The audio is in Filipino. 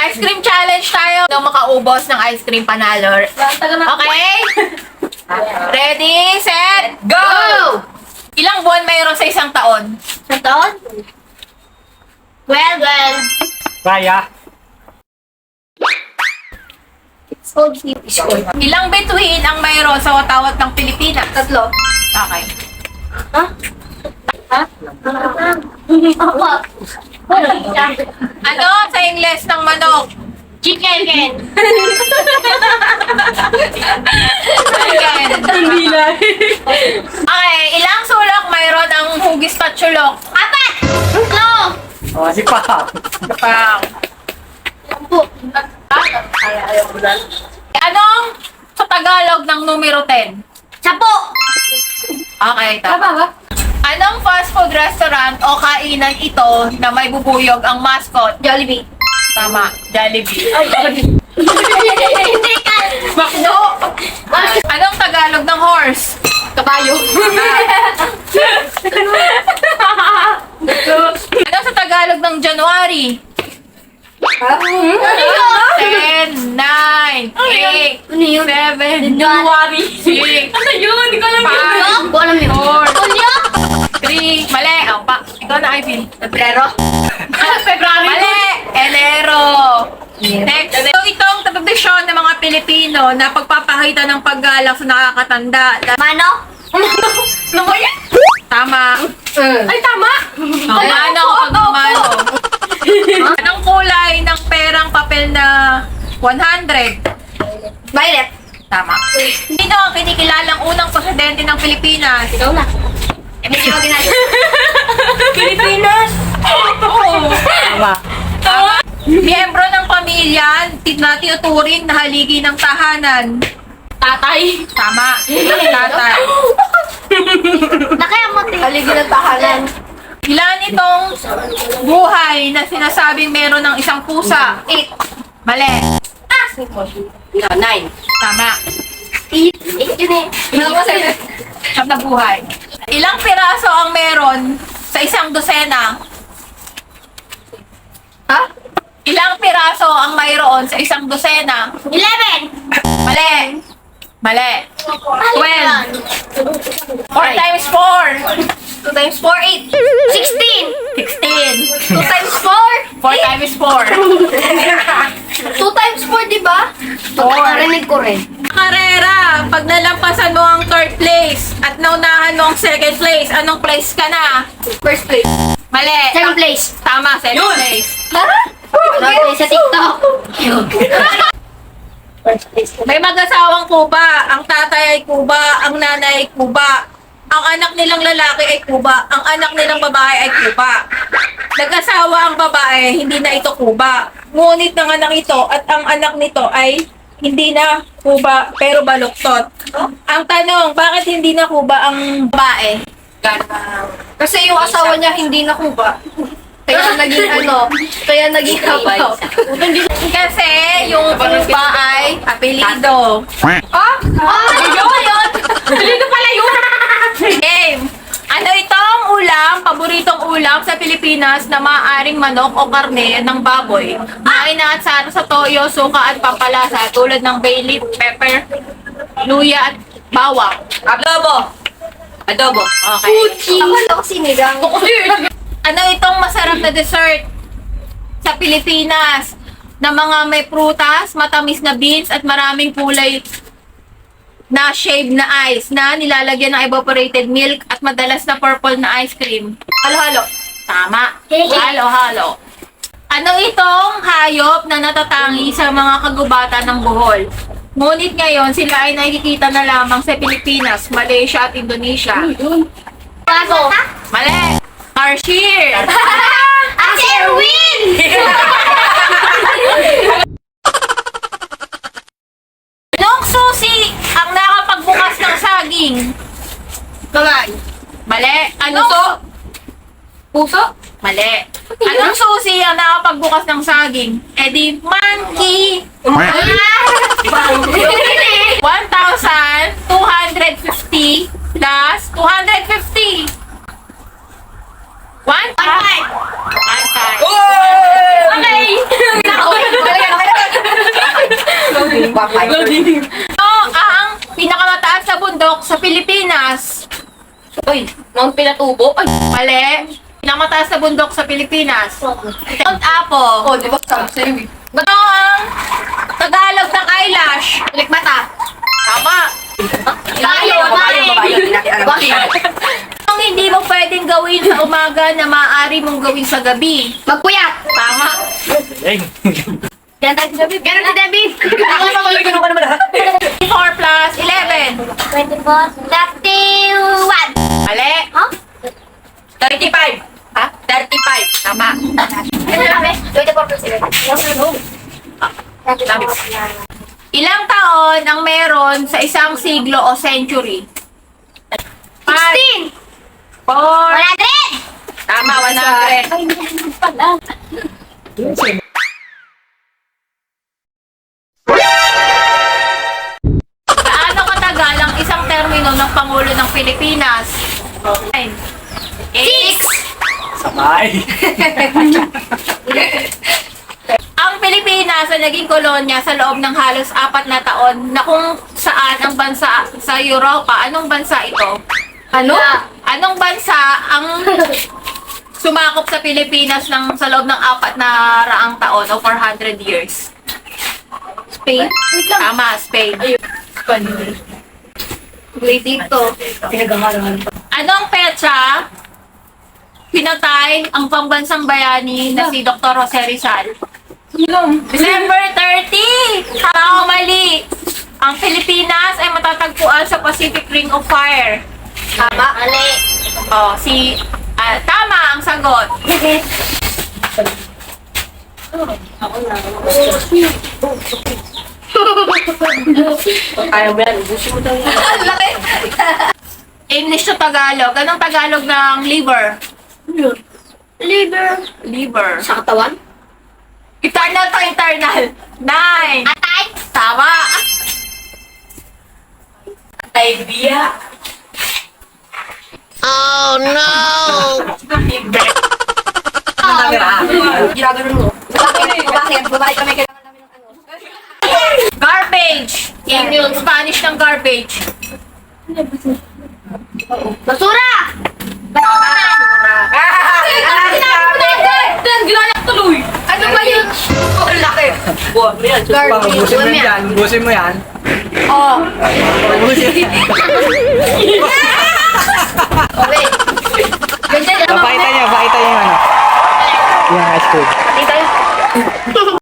Ice cream challenge tayo. Nung makaubos ng ice cream panalo. Okay? Ready, set, go! Ilang buwan mayroon sa isang taon? Sa taon? Well. Raya. Ilang bituin ang mayroon sa watawat ng Pilipinas? 3. Okay. Opo. Ano sa Ingles ng manok? Chicken. Chicken. Okay, ilang sulok mayroon ang hugis patsulok? 4. Oh, si Pa. Pang. Anong sa Tagalog ng numero 10? 10. Okay, tama. Anong fast food restaurant o kainan ito na may bubuyog ang mascot? Jollibee. Tama, Jollibee. Hindi ka. Makdo! Anong Tagalog ng horse? Kabayo. Anong sa Tagalog ng January? 10, 9, 8, Ano yun? 7, January. 6, Ano yun? Hindi ko alam yun. Hindi ko alam yun. 4, Hulyo? 3, mali. Ang pa. Ikaw na, Ivy. Febrero? February. Mali! Enero! Next. So, itong tradisyon ng mga Pilipino na pagpapakita ng paggalang sa nakakatanda. Mano? Ano mo yan? Tama. Ay, tama. Mano kapag mano. Anong kulay ng perang papel na 100? Violet. Tama. Sino ang kinikilalang unang presidente ng Pilipinas? Ikaw na. Medyo ginagawa. Pilipinas? Tama. Tama. Miyembro ng pamilya na tinuturing na haligi ng tahanan. Tatay. Tama. Tatay. Nakayamot eh. Haligi ng tahanan. Ilan itong buhay na sinasabing meron ng isang pusa? 8. Mali. 9. Tama. 8 yun eh. Siyam na buhay. Ilang piraso ang meron sa isang dosena? Ha? Ilang piraso ang mayroon sa isang dosena? 11. Mali. Mali. 12. 4 times 4. 2 times 4, 8. 16. 16. 2 times 4. 4 times 4. 2 times 4, di ba? Narinig ko rin. Karera, pag nalampasan mo ang third place at naunahan mo ang second place, anong place ka na? First place. Mali. Second place. Tama, second place. Second place sa TikTok. First place. May mag-asawang Kuba. Ang tatay ay Kuba, ang nanay ay Kuba. Ang anak nilang lalaki ay Kuba, ang anak nilang babae ay Kuba. Nag-asawa ang babae, hindi na ito Kuba. Ngunit nanganak ito at ang anak nito ay hindi na Kuba pero baluktot. Ang tanong, bakit hindi na Kuba ang babae? Kasi yung asawa niya hindi na Kuba. Kaya naging kaya naging kapaw. Kasi yung Kuba ay apelido. Yun! Apelido pala yun! Game! Ano itong ulam, paboritong ulam sa Pilipinas na maaaring manok o karne ng baboy? Ay naatsara sa toyo, suka at pampalasa tulad ng bay leaf, pepper, luya at bawang. Adobo. Adobo. Okay. Ako lang sinigang. Ano itong masarap na dessert sa Pilipinas na mga may prutas, matamis na beans at maraming kulay na shave na ice na nilalagyan ng evaporated milk at madalas na purple na ice cream. Halo-halo. Tama. Halo-halo. Ano itong hayop na natatangi sa mga kagubatan ng Bohol? Ngunit ngayon, sila ay nakikita na lamang sa Pilipinas, Malaysia at Indonesia. Bago. Mali! Tarsier! As Erwin! Anong susi ang nakapagbukas ng saging? Kamay. Mali. Ano? Puso? Mali. Anong susi ang nakapagbukas ng saging? Eh di, monkey! 1,250 plus 250. 1 5. 1 5. Oh! Okay. Ano ang pinakamataas na bundok sa Pilipinas? Uy, Mount Pinatubo. Ay, Mali. Pinakamataas na bundok sa Pilipinas. Mount Apo. di ba sabi sa'yo eh. Ano ang Tagalog ng eyelash? Likmata. Tama. Layo, Ang hindi mo pwedeng gawin sa umaga na maaari mong gawin sa gabi. Magpuyat. Tama. Eh. Ganun si David. Ganun si David. Ako na mga ganun ka naman. 4 plus 11. 24. 31. Mali. Huh? 35. Ha? 35. Tama. 24 plus 11. Ilang taon ang meron sa isang siglo o century? 16. 4. 100. Tama, 100. Gaano katagal ang isang termino ng Pangulo ng Pilipinas? 9. 8. Sabay. Ang Pilipinas ay naging kolonya sa loob ng halos 4 na taon na kung saan ang bansa sa Europa. Anong bansa ito? Ano? Anong bansa ang sumakop sa Pilipinas ng sa loob ng 4 na raang taon o 400 years? Spain? Wait lang. Tama, Spain. Wait dito. Anong petsa pinatay ang pambansang bayani na si Dr. Jose Rizal? December 30! Tama o mali? Ang Pilipinas ay matatagpuan sa Pacific Ring of Fire. Tama. Mali. Tama ang sagot. Ayaw mo yan. Ubusin mo daw yan. Laki. English to Tagalog. Anong Tagalog ng liver? Liver. Liver. Sa katawan? Eternal to internal. 9. Atay. Tama. Idea. Ginagano mo. Bakit? Babae kami kailangan namin ng ano. Garbage. Yan yung Spanish ng garbage. Basura! Ano ba yun? Ang laki. Buwan mo yan. Garbage. Ubusin mo yan. Ubusin mo yan. Oh. Ubusin. Okay. Ganyan naman. Pakita niya yung ano. Yung high school. Pati tayo.